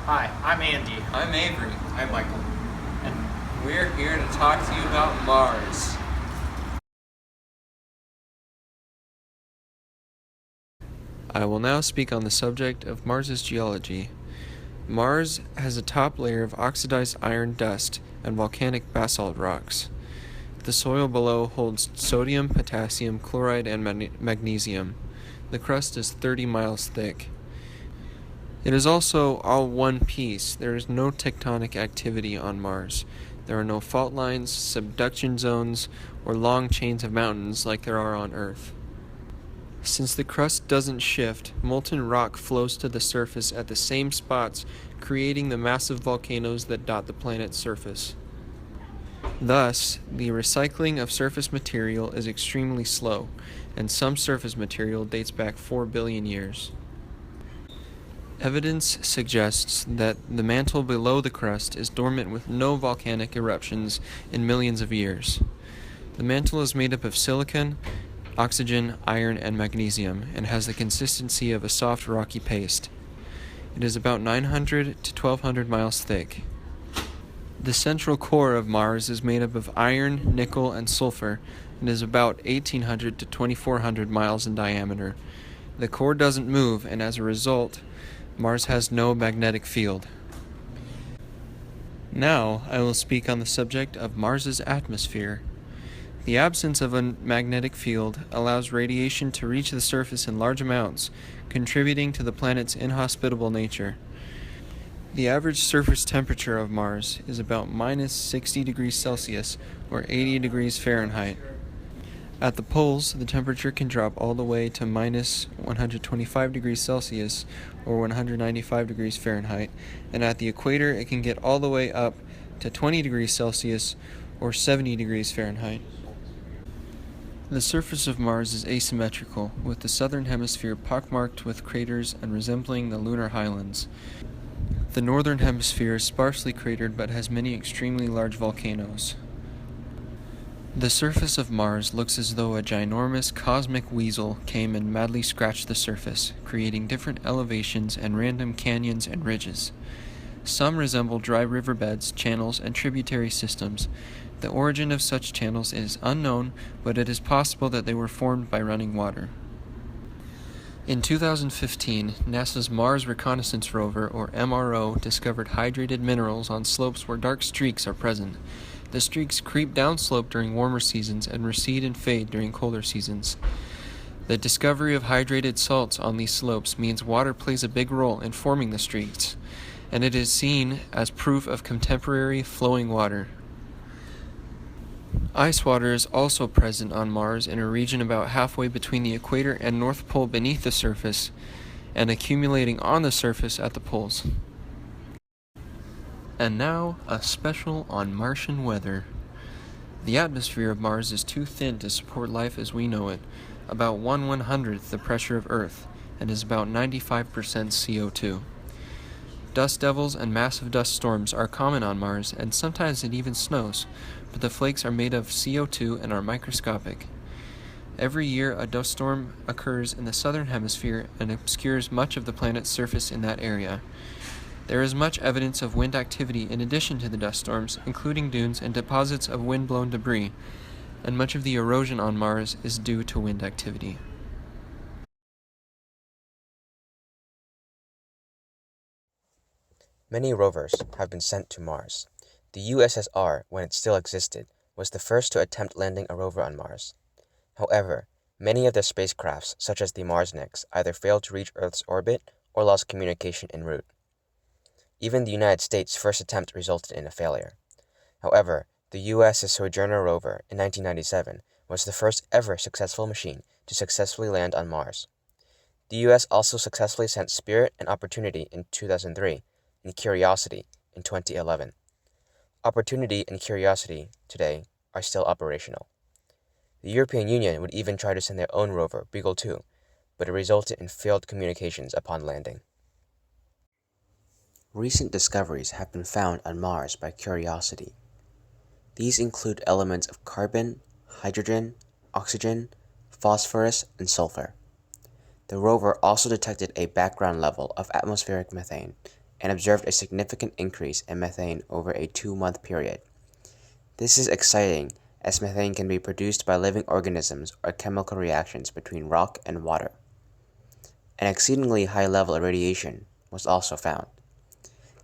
Hi, I'm Andy. I'm Avery, I'm Michael. and we're here to talk to you about Mars. I will now speak on the subject of Mars's geology. Mars has a top layer of oxidized iron dust and volcanic basalt rocks. The soil below holds sodium, potassium, chloride, and magnesium. The crust is 30 miles thick. It is also all one piece. There is no tectonic activity on Mars. There are no fault lines, subduction zones, or long chains of mountains like there are on Earth. Since the crust doesn't shift, molten rock flows to the surface at the same spots, creating the massive volcanoes that dot the planet's surface. Thus, the recycling of surface material is extremely slow, and some surface material dates back 4 billion years. Evidence suggests that the mantle below the crust is dormant with no volcanic eruptions in millions of years. The mantle is made up of silicon, oxygen, iron, and magnesium, and has the consistency of a soft rocky paste. It is about 900 to 1200 miles thick. The central core of Mars is made up of iron, nickel, and sulfur, and is about 1800 to 2400 miles in diameter. The core doesn't move, and as a result, Mars has no magnetic field. Now, I will speak on the subject of Mars's atmosphere. The absence of a magnetic field allows radiation to reach the surface in large amounts, contributing to the planet's inhospitable nature. The average surface temperature of Mars is about minus 60 degrees Celsius or 80 degrees Fahrenheit. At the poles, the temperature can drop all the way to minus 125 degrees Celsius or 195 degrees Fahrenheit, and at the equator it can get all the way up to 20 degrees Celsius or 70 degrees Fahrenheit. The surface of Mars is asymmetrical, with the southern hemisphere pockmarked with craters and resembling the lunar highlands. The northern hemisphere is sparsely cratered but has many extremely large volcanoes. The surface of Mars looks as though a ginormous cosmic weasel came and madly scratched the surface, creating different elevations and random canyons and ridges. Some resemble dry riverbeds, channels, and tributary systems. The origin of such channels is unknown, but it is possible that they were formed by running water. In 2015, NASA's Mars Reconnaissance Rover, or MRO, discovered hydrated minerals on slopes where dark streaks are present. The streaks creep downslope during warmer seasons and recede and fade during colder seasons. The discovery of hydrated salts on these slopes means water plays a big role in forming the streaks, and it is seen as proof of contemporary flowing water. Ice water is also present on Mars in a region about halfway between the equator and North Pole beneath the surface, and accumulating on the surface at the poles. And now, a special on Martian weather. The atmosphere of Mars is too thin to support life as we know it, about 1/100th the pressure of Earth, and is about 95% CO2. Dust devils and massive dust storms are common on Mars, and sometimes it even snows, but the flakes are made of CO2 and are microscopic. Every year, a dust storm occurs in the southern hemisphere and obscures much of the planet's surface in that area. There is much evidence of wind activity in addition to the dust storms, including dunes and deposits of wind-blown debris, and much of the erosion on Mars is due to wind activity. Many rovers have been sent to Mars. The USSR, when it still existed, was the first to attempt landing a rover on Mars. However, many of the spacecrafts, such as the Marsnex, either failed to reach Earth's orbit or lost communication en route. Even the United States' first attempt resulted in a failure. However, the US's Sojourner rover in 1997 was the first ever successful machine to successfully land on Mars. The US also successfully sent Spirit and Opportunity in 2003 and Curiosity in 2011. Opportunity and Curiosity today are still operational. The European Union would even try to send their own rover, Beagle 2, but it resulted in failed communications upon landing. Recent discoveries have been found on Mars by Curiosity. These include elements of carbon, hydrogen, oxygen, phosphorus, and sulfur. The rover also detected a background level of atmospheric methane and observed a significant increase in methane over a 2-month period. This is exciting, as methane can be produced by living organisms or chemical reactions between rock and water. An exceedingly high level of radiation was also found.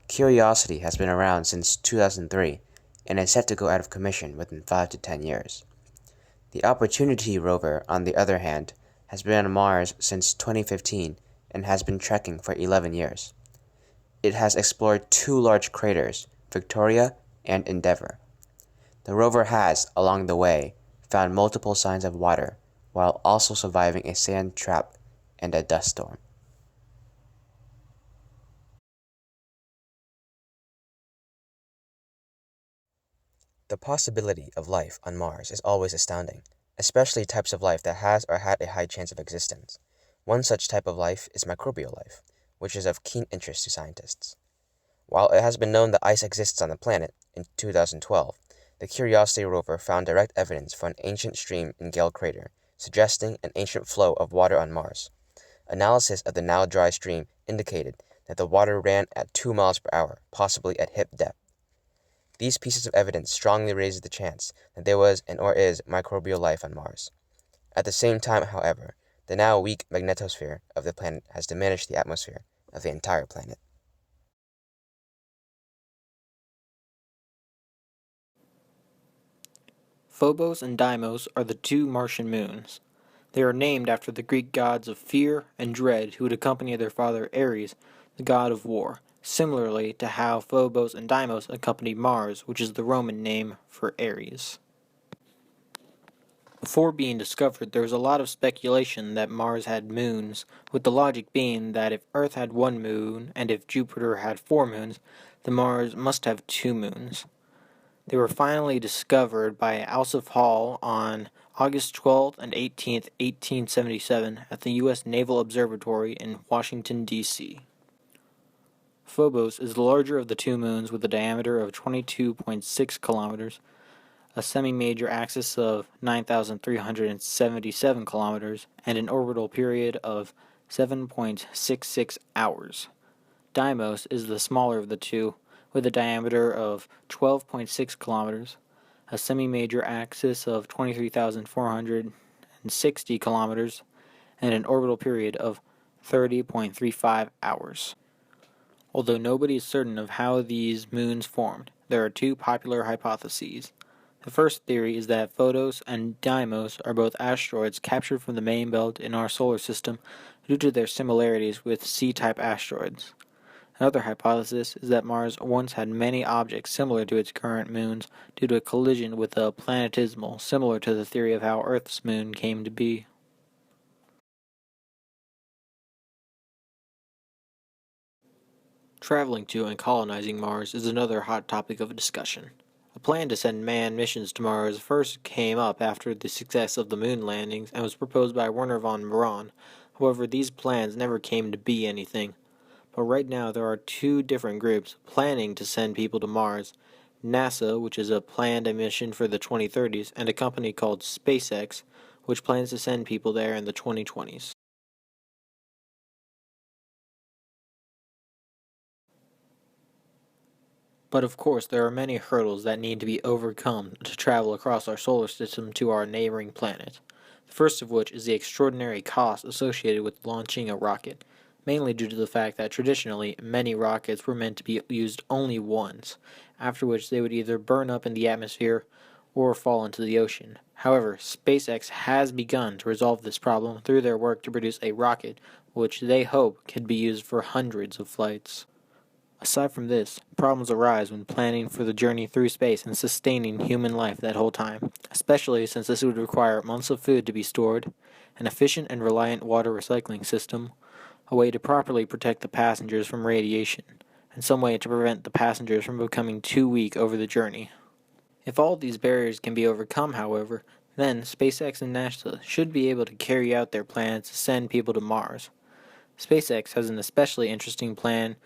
Curiosity has been around since 2003 and is set to go out of commission within 5 to 10 years. The Opportunity rover, on the other hand, has been on Mars since 2015 and has been trekking for 11 years. It has explored 2 large craters, Victoria and Endeavour. The rover has, along the way, found multiple signs of water, while also surviving a sand trap and a dust storm. The possibility of life on Mars is always astounding, especially types of life that has or had a high chance of existence. One such type of life is microbial life, which is of keen interest to scientists. While it has been known that ice exists on the planet, in 2012, the Curiosity rover found direct evidence for an ancient stream in Gale Crater, suggesting an ancient flow of water on Mars. Analysis of the now dry stream indicated that the water ran at 2 miles per hour, possibly at hip depth. These pieces of evidence strongly raise the chance that there was and or is microbial life on Mars. At the same time, however, the now weak magnetosphere of the planet has diminished the atmosphere of the entire planet. Phobos and Deimos are the 2 Martian moons. They are named after the Greek gods of fear and dread who would accompany their father Ares, the god of war, similarly to how Phobos and Deimos accompany Mars, which is the Roman name for Ares. Before being discovered, there was a lot of speculation that Mars had moons, with the logic being that if Earth had 1 moon, and if Jupiter had 4 moons, then Mars must have 2 moons. They were finally discovered by Alsoph Hall on August 12th and 18th, 1877, at the U.S. Naval Observatory in Washington, D.C. Phobos is the larger of the 2 moons with a diameter of 22.6 kilometers, a semi-major axis of 9,377 kilometers, and an orbital period of 7.66 hours. Deimos is the smaller of the 2, with a diameter of 12.6 kilometers, a semi-major axis of 23,460 kilometers, and an orbital period of 30.35 hours. Although nobody is certain of how these moons formed, there are 2 popular hypotheses. The first theory is that Phobos and Deimos are both asteroids captured from the main belt in our solar system due to their similarities with C-type asteroids. Another hypothesis is that Mars once had many objects similar to its current moons due to a collision with a planetesimal, similar to the theory of how Earth's moon came to be. Traveling to and colonizing Mars is another hot topic of discussion. A plan to send manned missions to Mars first came up after the success of the moon landings and was proposed by Wernher von Braun. However, these plans never came to be anything. But right now there are 2 different groups planning to send people to Mars. NASA, which is a planned mission for the 2030s, and a company called SpaceX, which plans to send people there in the 2020s. But of course, there are many hurdles that need to be overcome to travel across our solar system to our neighboring planet. The first of which is the extraordinary cost associated with launching a rocket, mainly due to the fact that traditionally many rockets were meant to be used only once, after which they would either burn up in the atmosphere or fall into the ocean. However, SpaceX has begun to resolve this problem through their work to produce a rocket which they hope can be used for hundreds of flights. Aside from this, problems arise when planning for the journey through space and sustaining human life that whole time, especially since this would require months of food to be stored, an efficient and reliant water recycling system, a way to properly protect the passengers from radiation, and some way to prevent the passengers from becoming too weak over the journey. If all these barriers can be overcome, however, then SpaceX and NASA should be able to carry out their plans to send people to Mars. SpaceX has an especially interesting plan.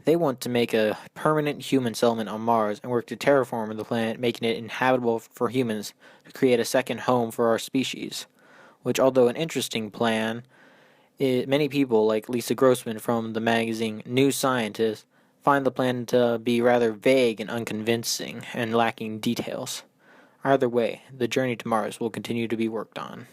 They want to make a permanent human settlement on Mars and work to terraform the planet, making it inhabitable for humans to create a second home for our species, which, although an interesting plan, many people, like Lisa Grossman from the magazine New Scientist, find the plan to be rather vague and unconvincing and lacking details. Either way, the journey to Mars will continue to be worked on.